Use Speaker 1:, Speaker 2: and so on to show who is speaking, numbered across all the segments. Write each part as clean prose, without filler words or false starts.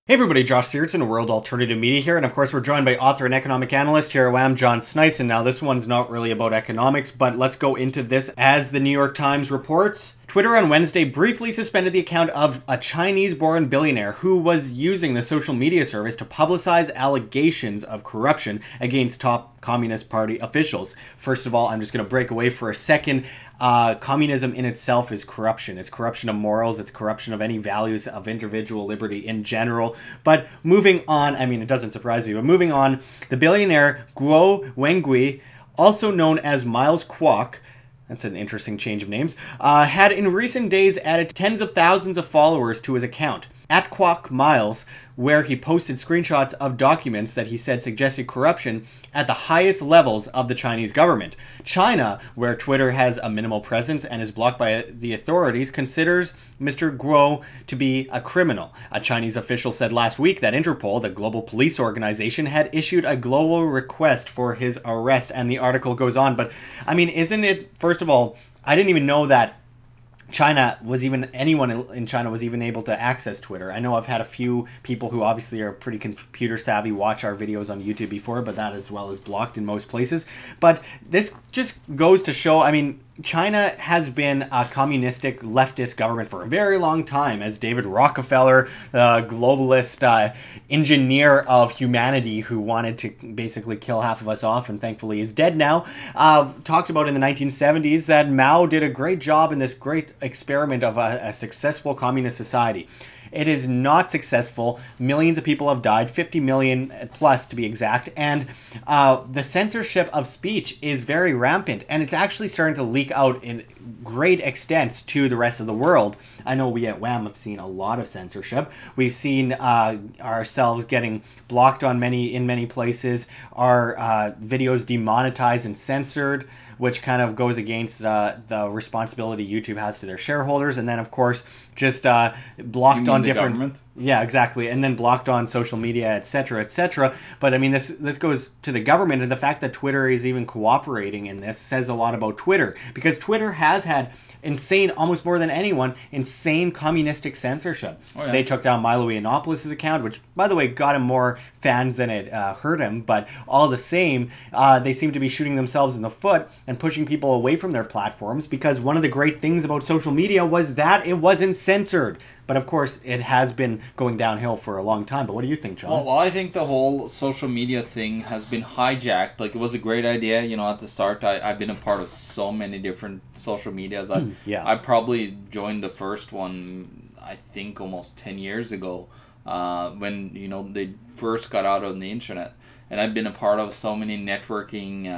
Speaker 1: Hey everybody, Josh Sigurdson, World Alternative Media here, and of course we're joined by author and economic analyst here at WAM, John Sneisen. Now this one's not really about economics, but let's go into this. As the New York Times reports, Twitter on Wednesday briefly suspended the account of a Chinese-born billionaire who was using the social media service to publicize allegations of corruption against top Communist Party officials. First of all, I'm just going to break away for a second. Communism in itself is corruption. It's corruption of morals. It's corruption of any values of individual liberty in general. But moving on, I mean, it doesn't surprise me, but moving on, the billionaire Guo Wengui, also known as Miles Kwok, that's an interesting change of names, had in recent days added tens of thousands of followers to his account, at Kwok Miles, where he posted screenshots of documents that he said suggested corruption at the highest levels of the Chinese government. China, where Twitter has a minimal presence and is blocked by the authorities, considers Mr. Guo to be a criminal. A Chinese official said last week that Interpol, the global police organization, had issued a global request for his arrest, and the article goes on. But, I mean, isn't it, first of all, I didn't even know that anyone in China was even able to access Twitter. I know I've had a few people who obviously are pretty computer savvy watch our videos on YouTube before, but that as well is blocked in most places. But this just goes to show, I mean, China has been a communistic leftist government for a very long time, as David Rockefeller, the globalist engineer of humanity who wanted to basically kill half of us off and thankfully is dead now, talked about in the 1970s that Mao did a great job in this great experiment of a successful communist society. It is not successful. Millions of people have died, 50 million plus to be exact, and the censorship of speech is very rampant, and it's actually starting to leak out in great extents to the rest of the world. I know we at WAM have seen a lot of censorship. We've seen ourselves getting blocked in many places, our videos demonetized and censored, which kind of goes against the responsibility YouTube has to their shareholders, and then of course just blocked on different government? Yeah, exactly, and then blocked on social media, etc., etc. But I mean, this goes to the government, and the fact that Twitter is even cooperating in this says a lot about Twitter, because Twitter has had insane, almost more than anyone, insane communistic censorship. Oh, yeah. They took down Milo Yiannopoulos' account, which, by the way, got him more fans than it hurt him, but all the same, they seem to be shooting themselves in the foot and pushing people away from their platforms, because one of the great things about social media was that it wasn't censored. But of course, it has been going downhill for a long time. But what do you think, John?
Speaker 2: Well, I think the whole social media thing has been hijacked. Like, it was a great idea, you know, at the start. I've been a part of so many different social medias. I probably joined the first one, I think, almost 10 years ago, when, you know, they first got out on the internet. And I've been a part of so many networking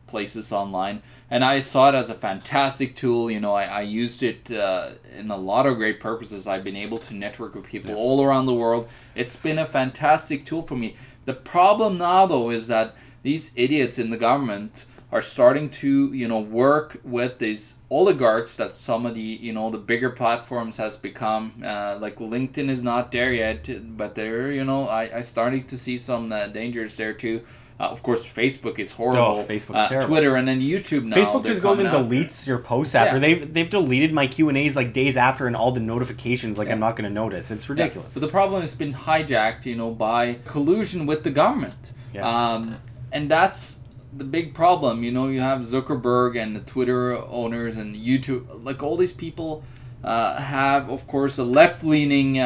Speaker 2: places online, and I saw it as a fantastic tool. You know, I used it in a lot of great purposes. I've been able to network with people all around the world. It's been a fantastic tool for me. The problem now, though, is that these idiots in the government are starting to, you know, work with these oligarchs that some of the, you know, the bigger platforms has become. Like LinkedIn is not there yet, but they're, you know, I starting to see some dangers there too. Of course, Facebook is horrible.
Speaker 1: Oh, Facebook's terrible.
Speaker 2: Twitter, and then YouTube now.
Speaker 1: Facebook just goes and deletes your posts after. Yeah. They've deleted my Q&As like days after, and all the notifications like I'm not going to notice. It's ridiculous.
Speaker 2: So the problem has been hijacked, you know, by collusion with the government. Yeah. And that's the big problem. You know, you have Zuckerberg and the Twitter owners and YouTube. Like, all these people have, of course, a left-leaning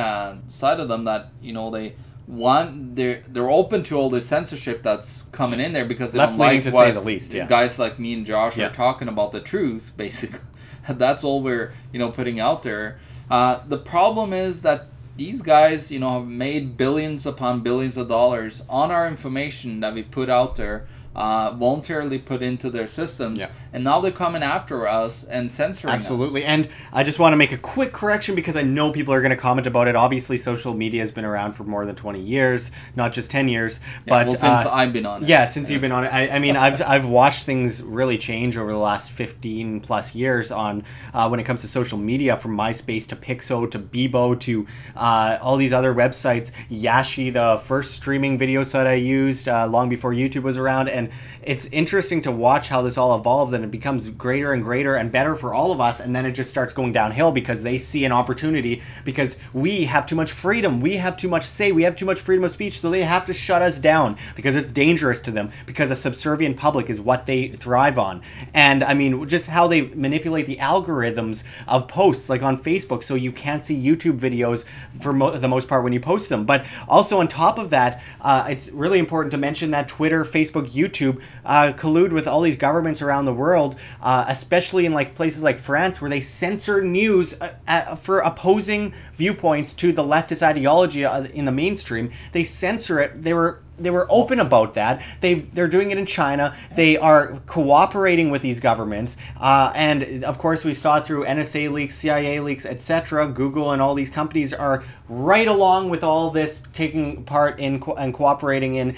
Speaker 2: side of them that, you know, they're open to all the censorship that's coming in there, because they don't like
Speaker 1: to say the least. Yeah.
Speaker 2: Guys like me and Josh are talking about the truth, basically. That's all we're, you know, putting out there. The problem is that these guys, you know, have made billions upon billions of dollars on our information that we put out there, voluntarily put into their systems, and now they're coming after us and censoring us.
Speaker 1: Absolutely. And I just want to make a quick correction, because I know people are going to comment about it. Obviously, social media has been around for more than 20 years, not just 10 years. But
Speaker 2: well, since I've been on it.
Speaker 1: Yeah, since you've been on it. I mean, I've watched things really change over the last 15 plus years on when it comes to social media, from MySpace to Pixo to Bebo to all these other websites. Yashi, the first streaming video site I used long before YouTube was around. And it's interesting to watch how this all evolves, and it becomes greater and greater and better for all of us, and then it just starts going downhill because they see an opportunity, because we have too much freedom, we have too much say, we have too much freedom of speech, so they have to shut us down because it's dangerous to them, because a subservient public is what they thrive on. And I mean, just how they manipulate the algorithms of posts, like on Facebook, so you can't see YouTube videos for the most part when you post them. But also on top of that, it's really important to mention that Twitter, Facebook, YouTube collude with all these governments around the world, especially in like places like France, where they censor news for opposing viewpoints to the leftist ideology in the mainstream. They censor it. They were open about that. They're doing it in China. They are cooperating with these governments, and of course we saw through NSA leaks, CIA leaks, etc. Google and all these companies are right along with all this, taking part in and cooperating in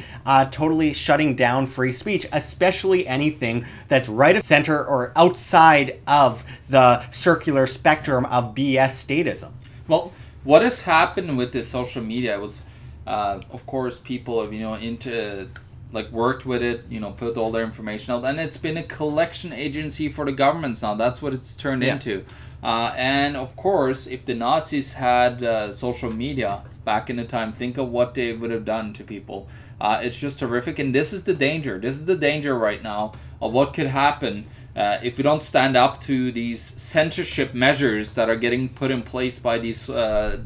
Speaker 1: totally shutting down free speech, especially anything that's right of center or outside of the circular spectrum of BS statism.
Speaker 2: Well, what has happened with this social media was, of course, people have, into, like, worked with it, put all their information out, and it's been a collection agency for the governments now. That's what it's turned into. And of course, if the Nazis had social media back in the time, think of what they would have done to people. It's just horrific, and this is the danger. This is the danger right now of what could happen if we don't stand up to these censorship measures that are getting put in place by these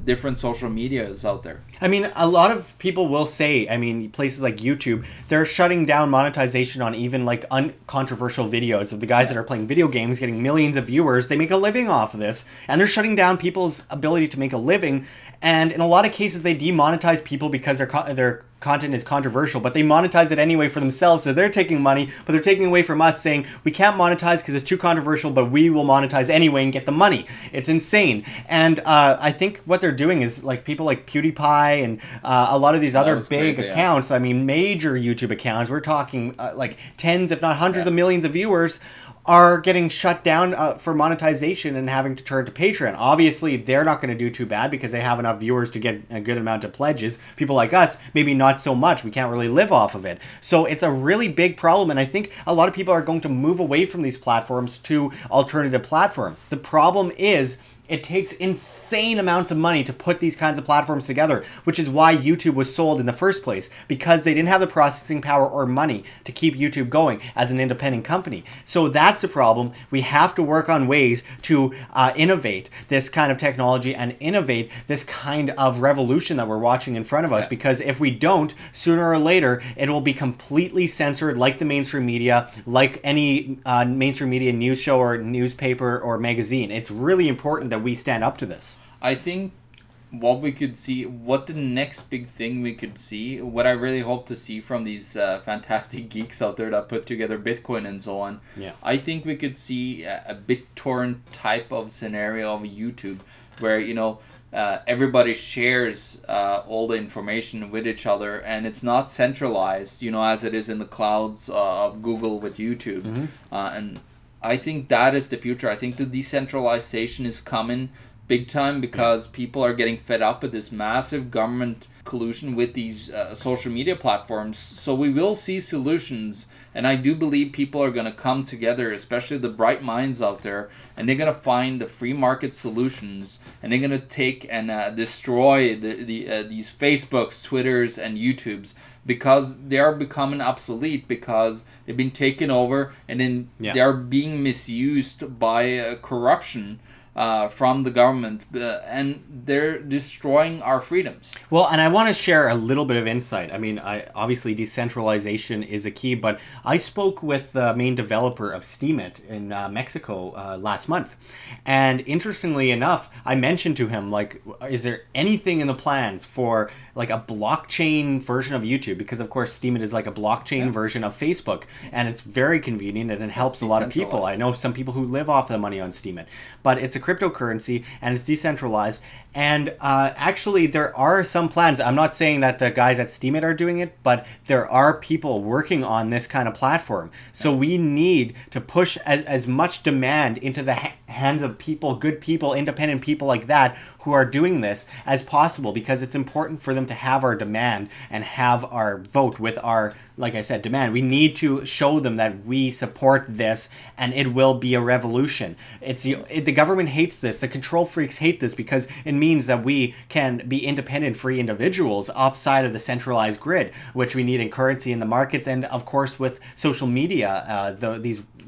Speaker 2: different social medias out there.
Speaker 1: I mean, a lot of people will say, I mean, places like YouTube, they're shutting down monetization on even like uncontroversial videos of the guys that are playing video games, getting millions of viewers. They make a living off of this, and they're shutting down people's ability to make a living. And in a lot of cases, they demonetize people because their content is controversial, but they monetize it anyway for themselves, so they're taking money, but they're taking away from us, saying we can't monetize because it's too controversial, but we will monetize anyway and get the money. It's insane. And I think what they're doing is, like, people like PewDiePie and a lot of these other big accounts, I mean, major YouTube accounts, we're talking like tens, if not hundreds of millions of viewers, are getting shut down for monetization and having to turn to Patreon. Obviously, they're not going to do too bad because they have enough viewers to get a good amount of pledges. People like us, maybe not so much. We can't really live off of it. So it's a really big problem, and I think a lot of people are going to move away from these platforms to alternative platforms. The problem is, it takes insane amounts of money to put these kinds of platforms together, which is why YouTube was sold in the first place, because they didn't have the processing power or money to keep YouTube going as an independent company. So that's a problem. We have to work on ways to innovate this kind of technology and innovate this kind of revolution that we're watching in front of us, because if we don't, sooner or later, it will be completely censored like the mainstream media, like any mainstream media news show or newspaper or magazine. It's really important that we stand up to this.
Speaker 2: I think what we could see, what the next big thing we could see, what I really hope to see from these fantastic geeks out there that put together Bitcoin and so on, I think we could see a BitTorrent type of scenario of YouTube where, everybody shares all the information with each other, and it's not centralized, as it is in the clouds of Google with YouTube. And I think that is the future. I think the decentralization is coming big time because people are getting fed up with this massive government collusion with these social media platforms. So we will see solutions, and I do believe people are going to come together, especially the bright minds out there, and they're going to find the free market solutions, and they're going to take and destroy these Facebooks, Twitters, and YouTubes, because they are becoming obsolete, because they've been taken over, and then they are being misused by corruption from the government, and they're destroying our freedoms.
Speaker 1: Well, and I want to share a little bit of insight. I mean, obviously decentralization is a key, but I spoke with the main developer of Steemit in Mexico last month, and interestingly enough, I mentioned to him, like, is there anything in the plans for like a blockchain version of YouTube? Because of course Steemit is like a blockchain version of Facebook, and it's very convenient and it helps a lot of people. I know some people who live off the money on Steemit, but it's a cryptocurrency and it's decentralized. And actually there are some plans. I'm not saying that the guys at Steemit are doing it, but there are people working on this kind of platform. So we need to push as much demand into the hands of people, good people, independent people like that who are doing this as possible, because it's important for them to have our demand and have our vote with our like I said, demand. We need to show them that we support this, and it will be a revolution. The government hates this. The control freaks hate this because it means that we can be independent, free individuals offside of the centralized grid, which we need in currency in the markets, and of course with social media,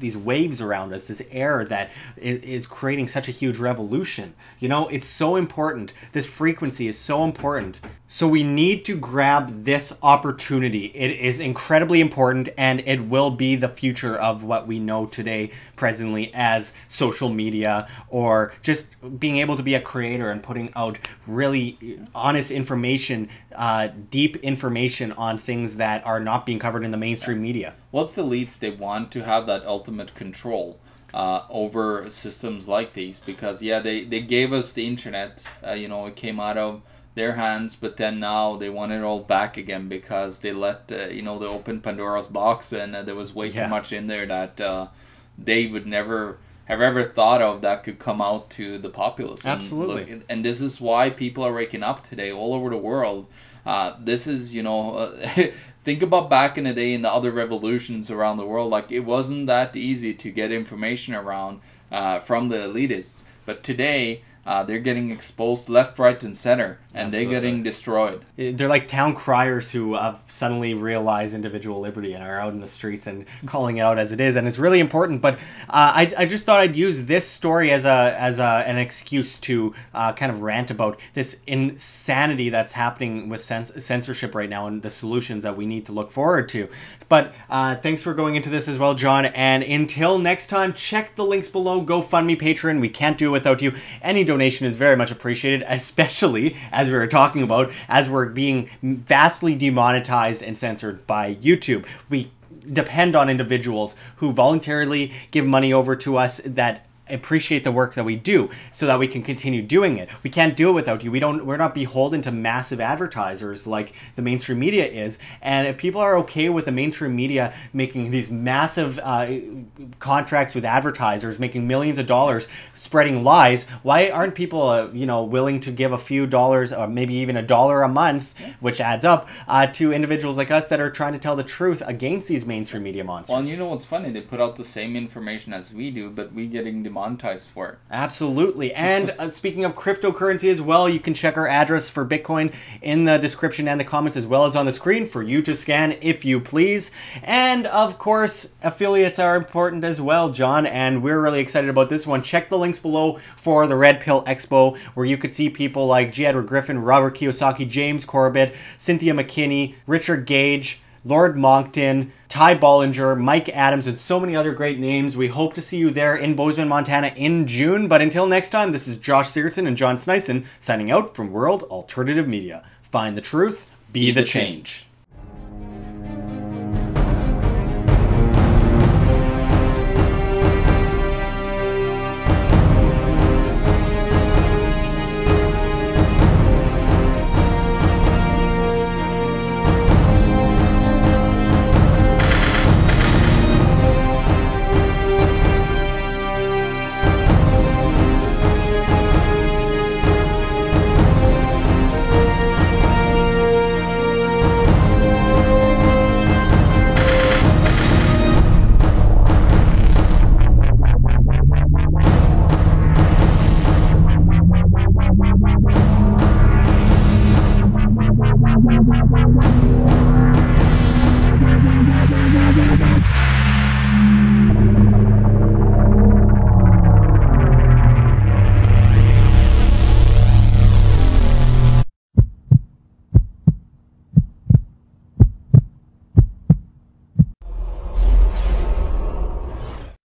Speaker 1: these waves around us, this air that is creating such a huge revolution. You know, it's so important. This frequency is so important. So we need to grab this opportunity. It is incredibly important, and it will be the future of what we know today presently as social media, or just being able to be a creator and putting out really honest information, deep information on things that are not being covered in the mainstream media.
Speaker 2: What's the least they want to have that ultimate control over systems like these? Because yeah, they gave us the internet, you know, it came out of their hands, but then now they want it all back again because they let you know, they opened Pandora's box, and there was way too much in there that they would never have ever thought of that could come out to the populace.
Speaker 1: Absolutely.
Speaker 2: And this is why people are waking up today all over the world. This is, you know, think about back in the day in the other revolutions around the world. Like, it wasn't that easy to get information around from the elitists. But today, they're getting exposed left, right, and center, and Absolutely. They're getting destroyed.
Speaker 1: They're like town criers who have suddenly realized individual liberty and are out in the streets and calling it out as it is, and it's really important. But I just thought I'd use this story as an excuse to kind of rant about this insanity that's happening with censorship right now and the solutions that we need to look forward to. But thanks for going into this as well, John. And until next time, check the links below. GoFundMe, Patreon. We can't do it without you. Any donation is very much appreciated, especially as we were talking about, as we're being vastly demonetized and censored by YouTube. We depend on individuals who voluntarily give money over to us that appreciate the work that we do so that we can continue doing it. We can't do it without you. We're not beholden to massive advertisers like the mainstream media is. And if people are okay with the mainstream media making these massive contracts with advertisers, making millions of dollars, spreading lies, why aren't people you know, willing to give a few dollars or maybe even $1 a month, which adds up, to individuals like us that are trying to tell the truth against these mainstream media monsters?
Speaker 2: Well, and you know what's funny? They put out the same information as we do, but we getting demonetized for it.
Speaker 1: Absolutely. And speaking of cryptocurrency as well, you can check our address for Bitcoin in the description and the comments, as well as on the screen for you to scan if you please. And of course, affiliates are important as well, John, and we're really excited about this one. Check the links below for the Red Pill Expo, where you could see people like G. Edward Griffin, Robert Kiyosaki, James Corbett, Cynthia McKinney, Richard Gage, Lord Moncton, Ty Bollinger, Mike Adams, and so many other great names. We hope to see you there in Bozeman, Montana in June. But until next time, this is Josh Sigurdson and John Sneisen signing out from World Alternative Media. Find the truth, be the change.